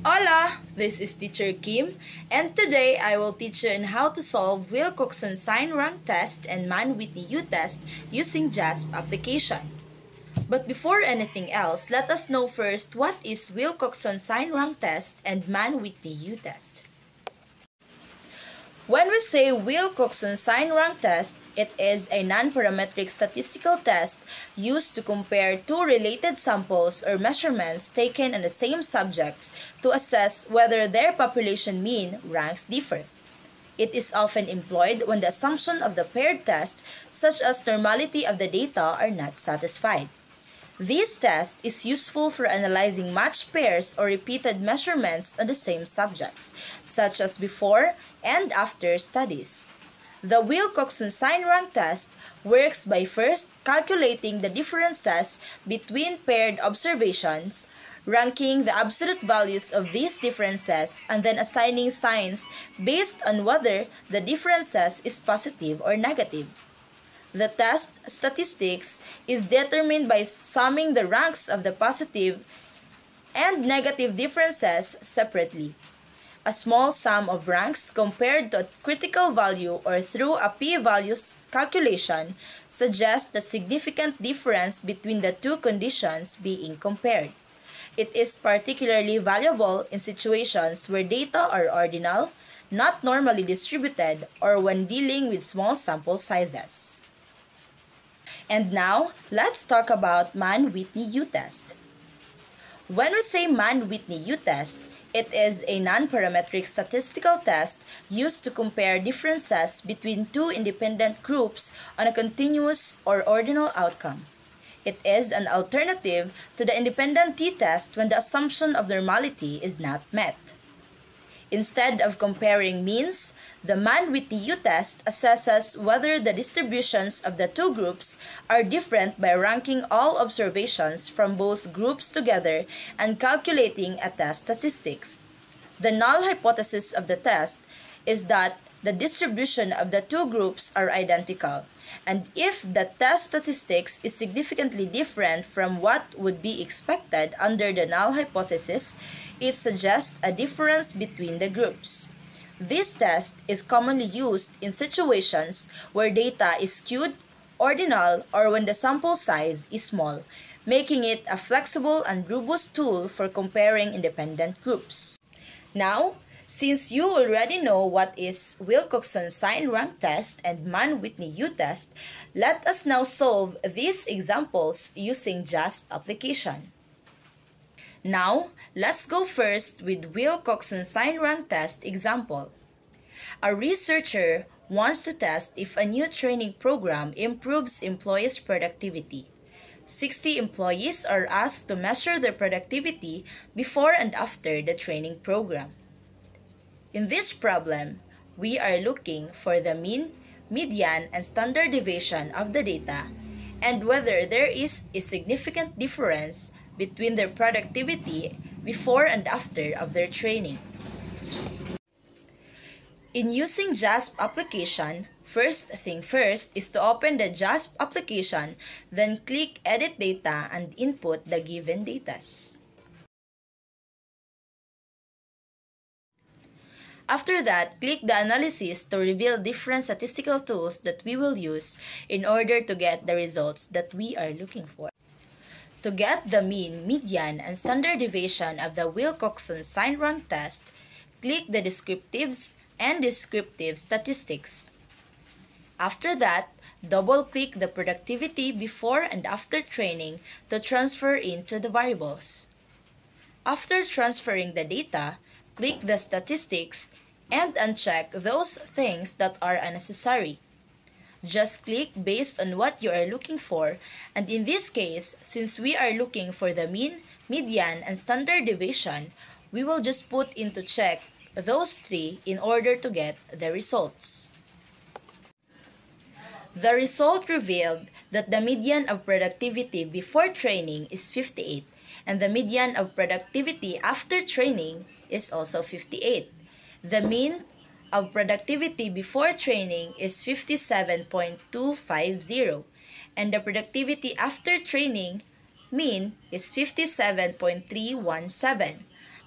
Hola! This is Teacher Kim, and today I will teach you on how to solve Wilcoxon Sign Rank Test and Mann-Whitney U-Test using JASP application. But before anything else, let us know first what is Wilcoxon Sign Rank Test and Mann-Whitney U-Test. When we say Wilcoxon Sign Rank Test, it is a non-parametric statistical test used to compare two related samples or measurements taken on the same subjects to assess whether their population mean ranks differ. It is often employed when the assumption of the paired test, such as normality of the data, are not satisfied. This test is useful for analyzing matched pairs or repeated measurements on the same subjects, such as before and after studies. The Wilcoxon Sign Rank Test works by first calculating the differences between paired observations, ranking the absolute values of these differences, and then assigning signs based on whether the differences is positive or negative. The test statistics is determined by summing the ranks of the positive and negative differences separately. A small sum of ranks compared to a critical value or through a p-values calculation suggests the significant difference between the two conditions being compared. It is particularly valuable in situations where data are ordinal, not normally distributed, or when dealing with small sample sizes. And now, let's talk about Mann-Whitney U-Test. When we say Mann-Whitney U-Test, it is a non-parametric statistical test used to compare differences between two independent groups on a continuous or ordinal outcome. It is an alternative to the independent t-test when the assumption of normality is not met. Instead of comparing means, the Mann-Whitney U-Test assesses whether the distributions of the two groups are different by ranking all observations from both groups together and calculating a test statistics. The null hypothesis of the test is that the distribution of the two groups are identical, and if the test statistics is significantly different from what would be expected under the null hypothesis, it suggests a difference between the groups. This test is commonly used in situations where data is skewed, ordinal, or when the sample size is small, making it a flexible and robust tool for comparing independent groups. Now, since you already know what is Wilcoxon Sign Rank Test and Mann-Whitney U-Test, let us now solve these examples using JASP application. Now, let's go first with Wilcoxon Sign Rank Test example. A researcher wants to test if a new training program improves employees' productivity. 60 employees are asked to measure their productivity before and after the training program. In this problem, we are looking for the mean, median, and standard deviation of the data and whether there is a significant difference between their productivity before and after of their training. In using JASP application, first thing first is to open the JASP application, then click Edit Data and input the given datas. After that, click the analysis to reveal different statistical tools that we will use in order to get the results that we are looking for. To get the mean, median, and standard deviation of the Wilcoxon Sign Rank Test, click the Descriptives and Descriptive Statistics. After that, double-click the productivity before and after training to transfer into the variables. After transferring the data, click the Statistics and uncheck those things that are unnecessary. Just click based on what you are looking for, and in this case, since we are looking for the mean, median, and standard deviation, we will just put into check those three in order to get the results. The result revealed that the median of productivity before training is 58, and the median of productivity after training is also 58. The mean of productivity before training is 57.250, and the productivity after training mean is 57.317.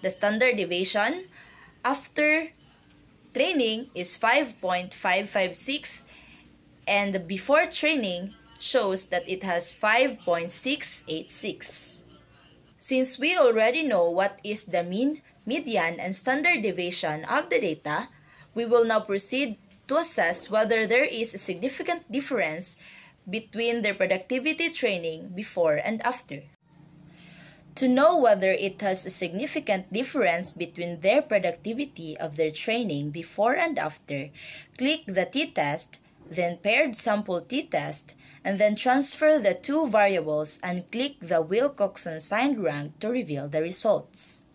The standard deviation after training is 5.556 and before training shows that it has 5.686. Since we already know what is the mean, median, and standard deviation of the data, we will now proceed to assess whether there is a significant difference between their productivity training before and after. To know whether it has a significant difference between their productivity of their training before and after, click the t-test, then paired sample t-test, and then transfer the two variables and click the Wilcoxon signed rank to reveal the results.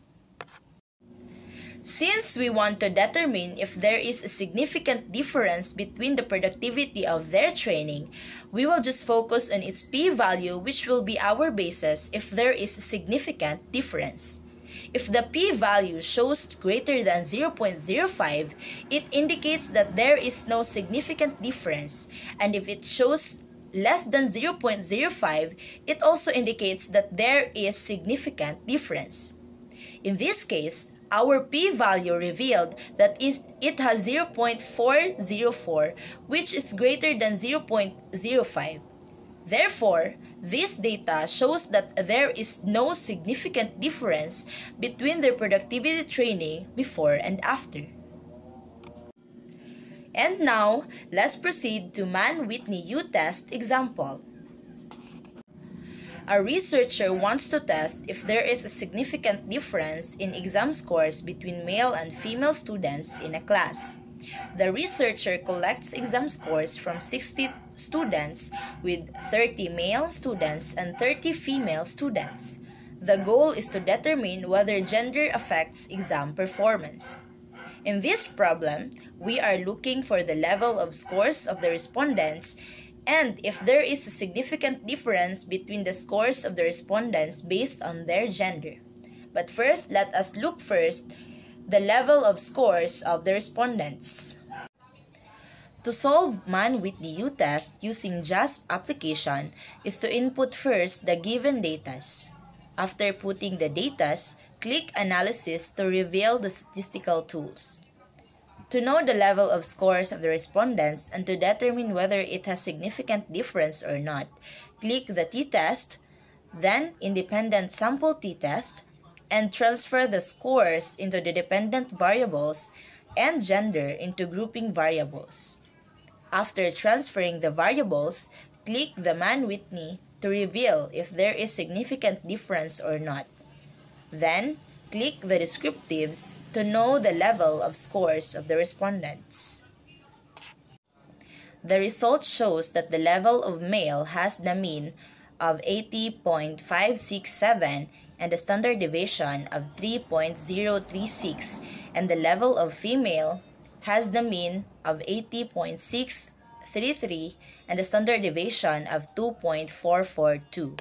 Since we want to determine if there is a significant difference between the productivity of their training, we will just focus on its p-value, which will be our basis if there is a significant difference. If the p-value shows greater than 0.05, it indicates that there is no significant difference, and if it shows less than 0.05, it also indicates that there is significant difference. In this case, our p-value revealed that it has 0.404, which is greater than 0.05. Therefore, this data shows that there is no significant difference between their productivity training before and after. And now, let's proceed to Mann-Whitney U-test example. A researcher wants to test if there is a significant difference in exam scores between male and female students in a class. The researcher collects exam scores from 60 students with 30 male students and 30 female students. The goal is to determine whether gender affects exam performance. In this problem, we are looking for the level of scores of the respondents and if there is a significant difference between the scores of the respondents based on their gender. But first, let us look first the level of scores of the respondents. To solve Mann-Whitney U-test using JASP application is to input first the given datas. After putting the datas, click Analysis to reveal the statistical tools. To know the level of scores of the respondents and to determine whether it has significant difference or not, click the t-test, then independent sample t-test, and transfer the scores into the dependent variables and gender into grouping variables. After transferring the variables, click the Mann-Whitney to reveal if there is significant difference or not. Then, click the descriptives to know the level of scores of the respondents. The result shows that the level of male has the mean of 80.567 and the standard deviation of 3.036, and the level of female has the mean of 80.633 and the standard deviation of 2.442.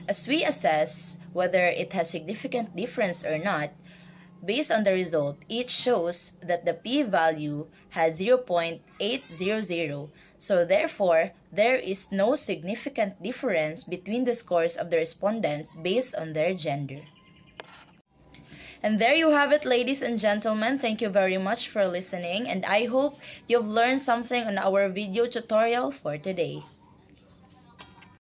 As we assess whether it has significant difference or not, based on the result, each shows that the p-value has 0.800, so therefore, there is no significant difference between the scores of the respondents based on their gender. And there you have it, ladies and gentlemen. Thank you very much for listening, and I hope you've learned something on our video tutorial for today.